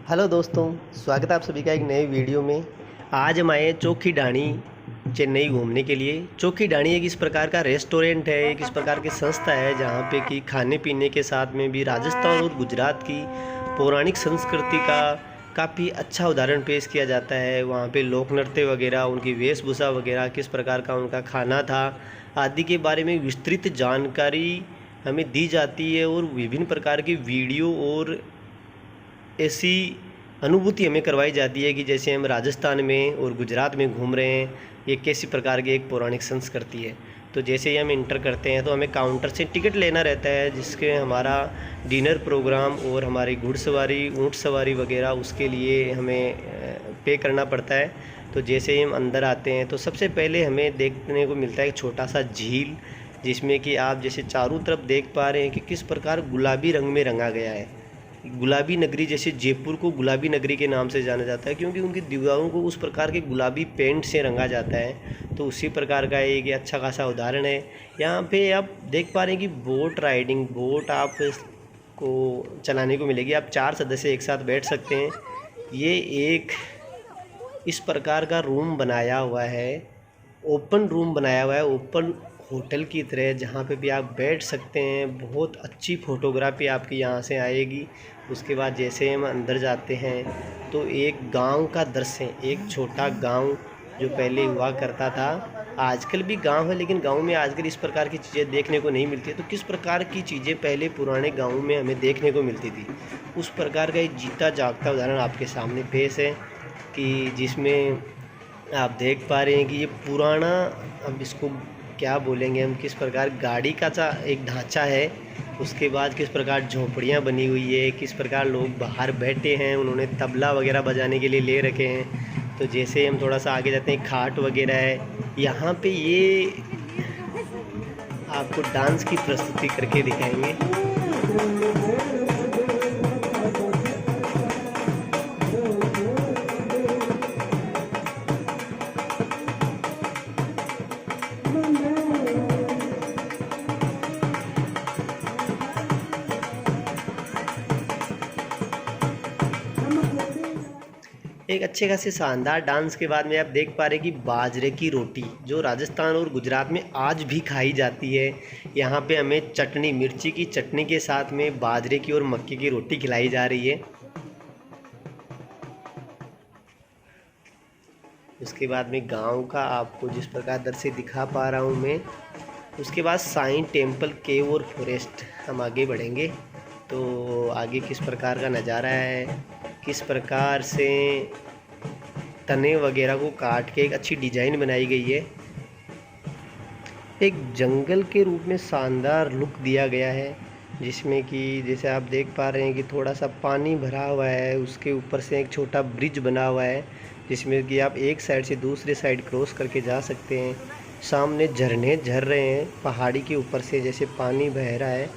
Hello दोस्तों, स्वागत है आप सभी का एक नए वीडियो में। आज हम आए हैं चोखी ढाणी चेन्नई घूमने के लिए। चोखी ढाणी एक इस प्रकार का रेस्टोरेंट है, एक इस प्रकार की संस्था है जहाँ पे कि खाने पीने के साथ में भी राजस्थान और गुजरात की पौराणिक संस्कृति का काफ़ी अच्छा उदाहरण पेश किया जाता है। वहाँ पे लोक नृत्य वगैरह, उनकी वेशभूषा वगैरह, किस प्रकार का उनका खाना था आदि के बारे में विस्तृत जानकारी हमें दी जाती है और विभिन्न प्रकार की वीडियो और ऐसी अनुभूति हमें करवाई जाती है कि जैसे हम राजस्थान में और गुजरात में घूम रहे हैं। ये कैसी प्रकार की एक पौराणिक संस्कृति है। तो जैसे ही हम इंटर करते हैं तो हमें काउंटर से टिकट लेना रहता है, जिसके हमारा डिनर प्रोग्राम और हमारी घुड़सवारी, ऊँट सवारी वगैरह उसके लिए हमें पे करना पड़ता है। तो जैसे ही हम अंदर आते हैं तो सबसे पहले हमें देखने को मिलता है एक छोटा सा झील, जिसमें कि आप जैसे चारों तरफ देख पा रहे हैं कि किस प्रकार गुलाबी रंग में रंगा गया है। गुलाबी नगरी, जैसे जयपुर को गुलाबी नगरी के नाम से जाना जाता है क्योंकि उनकी दीवारों को उस प्रकार के गुलाबी पेंट से रंगा जाता है। तो उसी प्रकार का एक अच्छा खासा उदाहरण है। यहाँ पे आप देख पा रहे हैं कि बोट राइडिंग, बोट आप को चलाने को मिलेगी। आप 4 सदस्य एक साथ बैठ सकते हैं। ये एक इस प्रकार का रूम बनाया हुआ है, ओपन रूम बनाया हुआ है, ओपन होटल की तरह, जहाँ पे भी आप बैठ सकते हैं। बहुत अच्छी फ़ोटोग्राफी आपकी यहाँ से आएगी। उसके बाद जैसे हम अंदर जाते हैं तो एक गांव का दृश्य है, एक छोटा गांव जो पहले हुआ करता था। आजकल भी गांव है, लेकिन गांव में आजकल इस प्रकार की चीज़ें देखने को नहीं मिलती। तो किस प्रकार की चीज़ें पहले पुराने गाँव में हमें देखने को मिलती थी, उस प्रकार का एक जीता जागता उदाहरण आपके सामने पेश है कि जिसमें आप देख पा रहे हैं कि ये पुराना, अब इसको क्या बोलेंगे हम, किस प्रकार गाड़ी का एक ढांचा है। उसके बाद किस प्रकार झोपड़ियाँ बनी हुई है, किस प्रकार लोग बाहर बैठे हैं, उन्होंने तबला वगैरह बजाने के लिए ले रखे हैं। तो जैसे हम थोड़ा सा आगे जाते हैं, खाट वगैरह है यहाँ पे। ये आपको डांस की प्रस्तुति करके दिखाएंगे। एक अच्छे खासे शानदार डांस के बाद में आप देख पा रहे हैं कि बाजरे की रोटी जो राजस्थान और गुजरात में आज भी खाई जाती है। यहाँ पे हमें चटनी, मिर्ची की चटनी के साथ में बाजरे की और मक्के की रोटी खिलाई जा रही है। उसके बाद में गांव का आपको जिस प्रकार दृश्य दिखा पा रहा हूँ मैं। उसके बाद साईं टेम्पल, केव और फॉरेस्ट हम आगे बढ़ेंगे तो आगे किस प्रकार का नज़ारा है, किस प्रकार से तने वगैरह को काट के एक अच्छी डिजाइन बनाई गई है। एक जंगल के रूप में शानदार लुक दिया गया है, जिसमें कि जैसे आप देख पा रहे हैं कि थोड़ा सा पानी भरा हुआ है। उसके ऊपर से एक छोटा ब्रिज बना हुआ है, जिसमें कि आप एक साइड से दूसरे साइड क्रॉस करके जा सकते हैं। सामने झरने झर रहे हैं पहाड़ी के ऊपर से, जैसे पानी बह रहा है।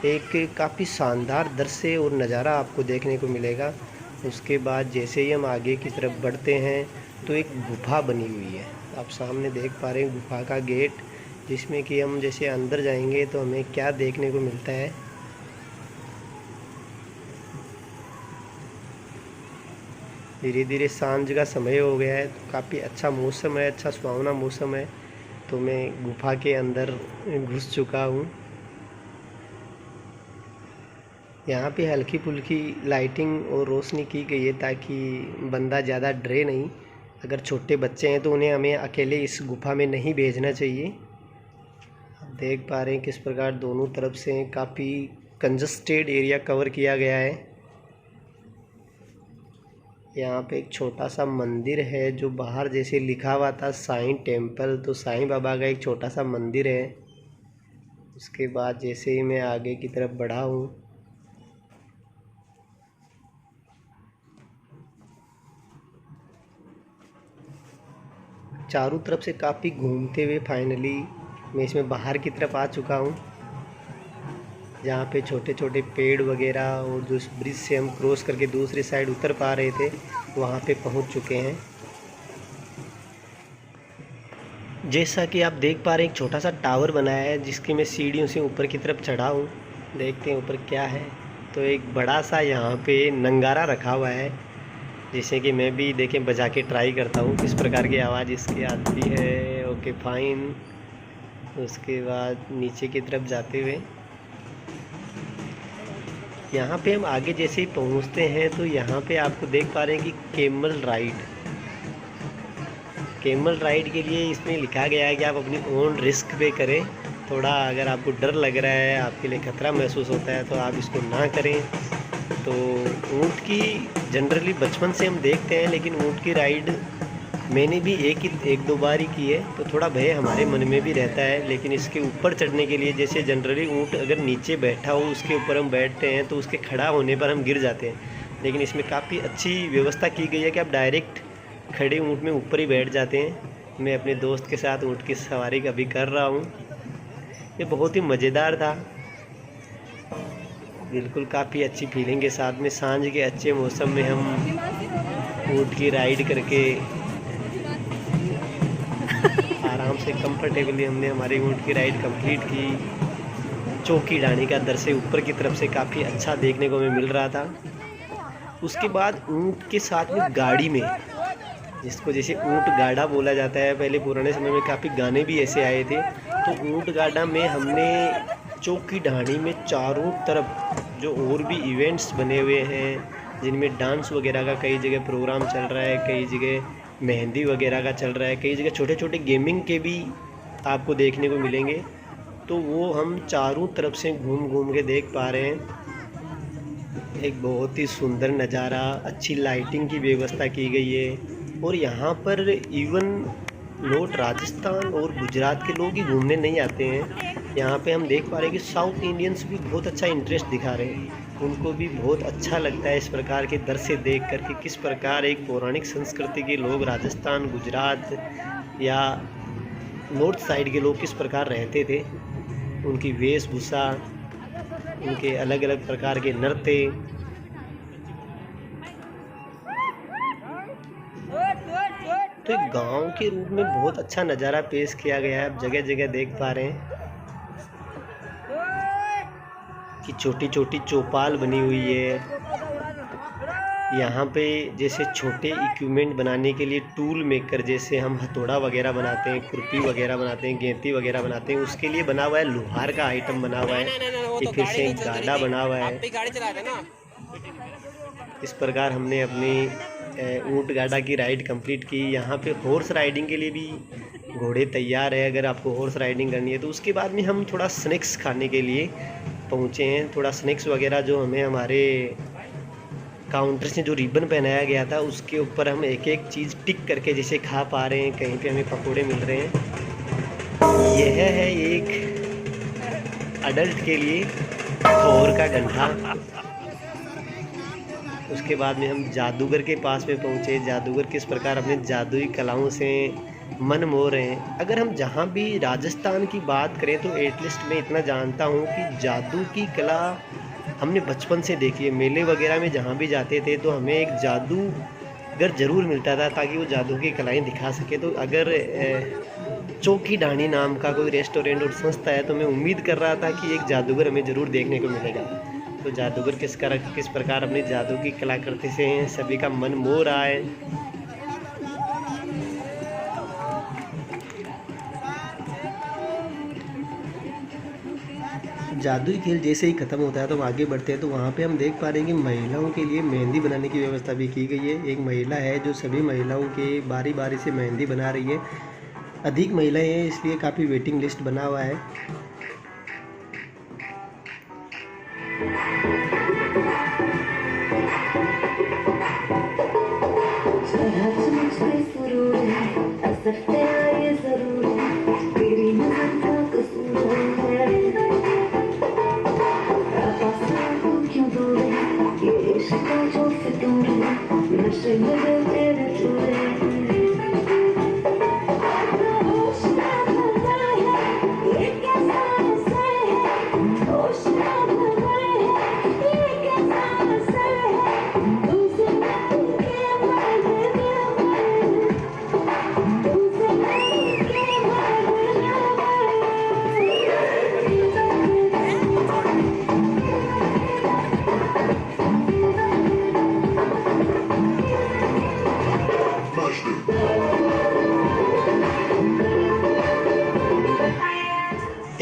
एक काफ़ी शानदार दृश्य और नज़ारा आपको देखने को मिलेगा। उसके बाद जैसे ही हम आगे की तरफ बढ़ते हैं तो एक गुफा बनी हुई है, आप सामने देख पा रहे हैं गुफा का गेट, जिसमें कि हम जैसे अंदर जाएंगे तो हमें क्या देखने को मिलता है। धीरे धीरे सांझ का समय हो गया है, तो काफ़ी अच्छा मौसम है, अच्छा सुहावना मौसम है। तो मैं गुफा के अंदर घुस चुका हूँ। यहाँ पे हल्की फुल्की लाइटिंग और रोशनी की गई है ताकि बंदा ज़्यादा डरे नहीं। अगर छोटे बच्चे हैं तो उन्हें हमें अकेले इस गुफा में नहीं भेजना चाहिए। आप देख पा रहे हैं किस प्रकार दोनों तरफ से काफ़ी कंजस्टेड एरिया कवर किया गया है। यहाँ पे एक छोटा सा मंदिर है जो बाहर जैसे लिखा हुआ था साईं टेम्पल, तो साईं बाबा का एक छोटा सा मंदिर है। उसके बाद जैसे ही मैं आगे की तरफ बढ़ा हूँ चारों तरफ से काफ़ी घूमते हुए फाइनली मैं इसमें बाहर की तरफ आ चुका हूँ, जहाँ पे छोटे छोटे पेड़ वगैरह और जो इस ब्रिज से हम क्रॉस करके दूसरी साइड उतर पा रहे थे वहाँ पे पहुँच चुके हैं। जैसा कि आप देख पा रहे हैं एक छोटा सा टावर बनाया है, जिसके मैं सीढ़ियों से ऊपर की तरफ चढ़ा हूँ। देखते हैं ऊपर क्या है। तो एक बड़ा सा यहाँ पे नंगारा रखा हुआ है, जैसे कि मैं भी देखें बजा के ट्राई करता हूँ किस प्रकार की आवाज़ इसकी आती है। Okay fine. उसके बाद नीचे की तरफ जाते हुए यहाँ पे हम आगे जैसे ही पहुँचते हैं तो यहाँ पे आपको देख पा रहे हैं कि कैमल राइड के लिए इसमें लिखा गया है कि आप अपनी ओन रिस्क पे करें। थोड़ा अगर आपको डर लग रहा है, आपके लिए खतरा महसूस होता है तो आप इसको ना करें। तो ऊँट की जनरली बचपन से हम देखते हैं, लेकिन ऊँट की राइड मैंने भी एक दो बार ही की है, तो थोड़ा भय हमारे मन में भी रहता है। लेकिन इसके ऊपर चढ़ने के लिए, जैसे जनरली ऊँट अगर नीचे बैठा हो उसके ऊपर हम बैठते हैं तो उसके खड़ा होने पर हम गिर जाते हैं, लेकिन इसमें काफ़ी अच्छी व्यवस्था की गई है कि आप डायरेक्ट खड़े ऊँट में ऊपर ही बैठ जाते हैं। मैं अपने दोस्त के साथ ऊँट की सवारी कभी कर रहा हूँ, ये बहुत ही मज़ेदार था। बिल्कुल काफ़ी अच्छी फीलिंग के साथ में सांझ के अच्छे मौसम में हम ऊँट की राइड करके आराम से कंफर्टेबली हमने हमारी ऊँट की राइड कंप्लीट की। चौकी ढाणी का दृश्य ऊपर की तरफ से काफ़ी अच्छा देखने को हमें मिल रहा था। उसके बाद ऊँट के साथ में गाड़ी में, जिसको जैसे ऊँट गाड़ा बोला जाता है, पहले पुराने समय में काफ़ी गाने भी ऐसे आए थे। तो ऊँट गाड़ा में हमने चौकी ढाणी में चारों तरफ जो और भी इवेंट्स बने हुए हैं, जिनमें डांस वगैरह का कई जगह प्रोग्राम चल रहा है, कई जगह मेहंदी वगैरह का चल रहा है, कई जगह छोटे छोटे गेमिंग के भी आपको देखने को मिलेंगे। तो वो हम चारों तरफ से घूम घूम के देख पा रहे हैं। एक बहुत ही सुंदर नज़ारा, अच्छी लाइटिंग की व्यवस्था की गई है। और यहाँ पर इवन लोग राजस्थान और गुजरात के लोग ही घूमने नहीं आते हैं। यहाँ पे हम देख पा रहे हैं कि साउथ इंडियंस भी बहुत अच्छा इंटरेस्ट दिखा रहे हैं। उनको भी बहुत अच्छा लगता है इस प्रकार के दृश्य देख कर कि किस प्रकार एक पौराणिक संस्कृति के लोग राजस्थान, गुजरात या नॉर्थ साइड के लोग किस प्रकार रहते थे। उनकी वेशभूषा, उनके अलग अलग प्रकार के नृत्य, तो एक गांव के रूप में बहुत अच्छा नज़ारा पेश किया गया है। आप जगह जगह देख पा रहे हैं कि छोटी छोटी चौपाल बनी हुई है। यहाँ पे जैसे छोटे इक्विपमेंट बनाने के लिए टूल मेकर, जैसे हम हथौड़ा वगैरह बनाते हैं, खुरपी वगैरह बनाते हैं, गेंती वगैरह बनाते हैं, उसके लिए बना हुआ है लोहार का आइटम बना हुआ है। ये फिर से एक गाड़ा बना हुआ है। इस प्रकार हमने अपनी ऊँट गाड़ा की राइड कंप्लीट की। यहाँ पे हॉर्स राइडिंग के लिए भी घोड़े तैयार है, अगर आपको हॉर्स राइडिंग करनी है तो। उसके बाद में हम थोड़ा स्नैक्स खाने के लिए पहुँचे हैं। थोड़ा स्नैक्स वगैरह जो हमें हमारे काउंटर से जो रिबन पहनाया गया था उसके ऊपर हम एक एक चीज़ टिक करके जैसे खा पा रहे हैं। कहीं पे हमें पकोड़े मिल रहे हैं। यह है एक अडल्ट के लिए थोर का घंटा। उसके बाद में हम जादूगर के पास में पहुँचे। जादूगर किस प्रकार अपने जादुई कलाओं से मन मोह रहे हैं। अगर हम जहाँ भी राजस्थान की बात करें तो एटलीस्ट मैं इतना जानता हूँ कि जादू की कला हमने बचपन से देखी है। मेले वगैरह में जहाँ भी जाते थे तो हमें एक जादूगर ज़रूर मिलता था ताकि वो जादू की कलाएँ दिखा सके। तो अगर चौकी ढाणी नाम का कोई रेस्टोरेंट और संस्था है तो मैं उम्मीद कर रहा था कि एक जादूगर हमें ज़रूर देखने को मिलेगा। तो जादूगर किस प्रकार अपने जादू की कलाकृति से सभी का मन मोह रहा है। जादुई खेल जैसे ही ख़त्म होता है तो हम आगे बढ़ते हैं तो वहाँ पे हम देख पा रहे हैं कि महिलाओं के लिए मेहंदी बनाने की व्यवस्था भी की गई है। एक महिला है जो सभी महिलाओं के बारी बारी से मेहंदी बना रही है। अधिक महिलाएं हैं इसलिए काफ़ी वेटिंग लिस्ट बना हुआ है।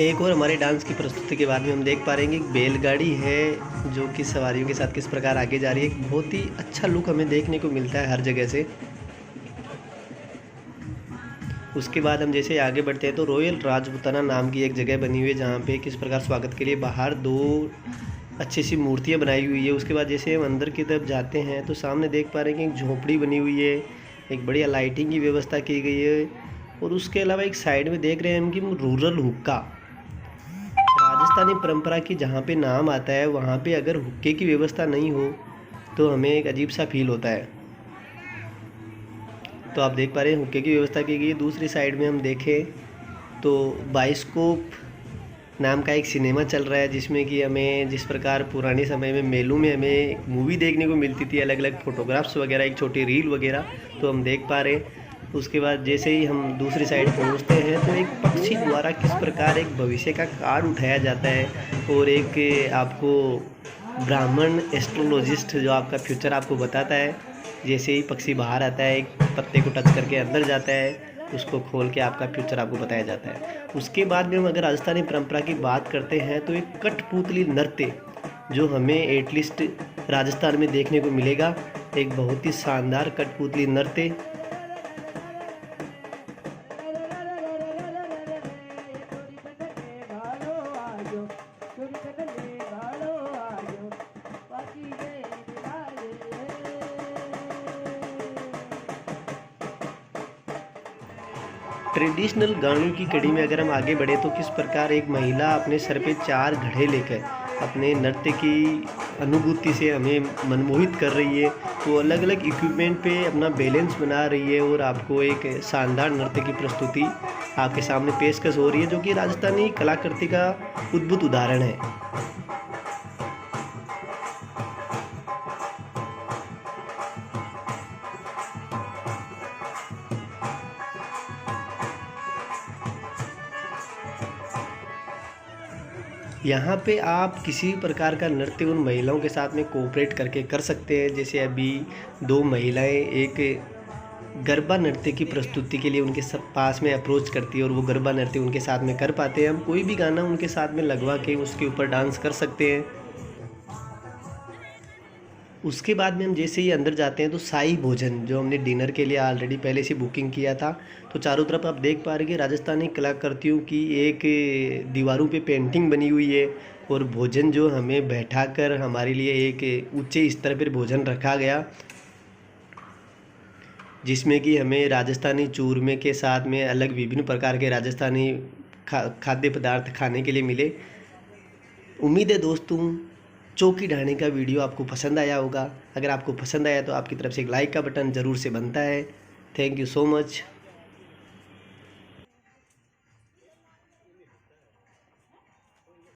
एक और हमारे डांस की प्रस्तुति के बाद में हम देख पा रहे हैं कि एक बैलगाड़ी है जो कि सवारियों के साथ किस प्रकार आगे जा रही है। एक बहुत ही अच्छा लुक हमें देखने को मिलता है हर जगह से। उसके बाद हम जैसे आगे बढ़ते हैं तो रॉयल राजपूताना नाम की एक जगह बनी हुई है जहाँ पे किस प्रकार स्वागत के लिए बाहर 2 अच्छी सी मूर्तियाँ बनाई हुई है। उसके बाद जैसे हम अंदर की तरफ जाते हैं तो सामने देख पा रहे हैं कि एक झोपड़ी बनी हुई है, एक बढ़िया लाइटिंग की व्यवस्था की गई है। और उसके अलावा एक साइड में देख रहे हैं हम कि रूरल हुक्का, राजस्थानी परंपरा की जहाँ पे नाम आता है वहाँ पे अगर हुक्के की व्यवस्था नहीं हो तो हमें एक अजीब सा फील होता है। तो आप देख पा रहे हैं हुक्के की व्यवस्था की गई है। दूसरी साइड में हम देखें तो बाइस्कोप नाम का एक सिनेमा चल रहा है जिसमें कि हमें जिस प्रकार पुराने समय में मेलों में हमें एक मूवी देखने को मिलती थी, अलग अलग फ़ोटोग्राफ्स वगैरह, एक छोटी रील वगैरह, तो हम देख पा रहे हैं। उसके बाद जैसे ही हम दूसरी साइड पहुंचते हैं तो एक पक्षी द्वारा किस प्रकार एक भविष्य का कार्ड उठाया जाता है और एक आपको ब्राह्मण एस्ट्रोलॉजिस्ट जो आपका फ्यूचर आपको बताता है। जैसे ही पक्षी बाहर आता है, एक पत्ते को टच करके अंदर जाता है, उसको खोल के आपका फ्यूचर आपको बताया जाता है। उसके बाद में हम अगर राजस्थानी परंपरा की बात करते हैं तो एक कठपुतली नृत्य जो हमें एटलीस्ट राजस्थान में देखने को मिलेगा, एक बहुत ही शानदार कठपुतली नृत्य। ट्रेडिशनल गानों की कड़ी में अगर हम आगे बढ़े तो किस प्रकार एक महिला अपने सर पे 4 घड़े लेकर अपने नृत्य की अनुभूति से हमें मनमोहित कर रही है। वो अलग अलग इक्विपमेंट पे अपना बैलेंस बना रही है और आपको एक शानदार नृत्य की प्रस्तुति आपके सामने पेशकश हो रही है, जो कि राजस्थानी कलाकृति का अद्भुत उदाहरण है। यहाँ पे आप किसी प्रकार का नृत्य उन महिलाओं के साथ में कोऑपरेट करके कर सकते हैं। जैसे अभी 2 महिलाएं एक गरबा नृत्य की प्रस्तुति के लिए उनके सब पास में अप्रोच करती है और वो गरबा नृत्य उनके साथ में कर पाते हैं। हम कोई भी गाना उनके साथ में लगवा के उसके ऊपर डांस कर सकते हैं। उसके बाद में हम जैसे ही अंदर जाते हैं तो शाही भोजन जो हमने डिनर के लिए ऑलरेडी पहले से बुकिंग किया था, तो चारों तरफ आप देख पा रहे हैं कि राजस्थानी कलाकृतियों की एक दीवारों पे पेंटिंग बनी हुई है और भोजन जो हमें बैठाकर हमारे लिए एक ऊंचे स्तर पर भोजन रखा गया, जिसमें कि हमें राजस्थानी चूरमे के साथ में अलग विभिन्न प्रकार के राजस्थानी खाद्य पदार्थ खाने के लिए मिले। उम्मीद है दोस्तों चौकी ढाणी का वीडियो आपको पसंद आया होगा। अगर आपको पसंद आया तो आपकी तरफ से एक लाइक का बटन ज़रूर से बनता है। Thank you so much.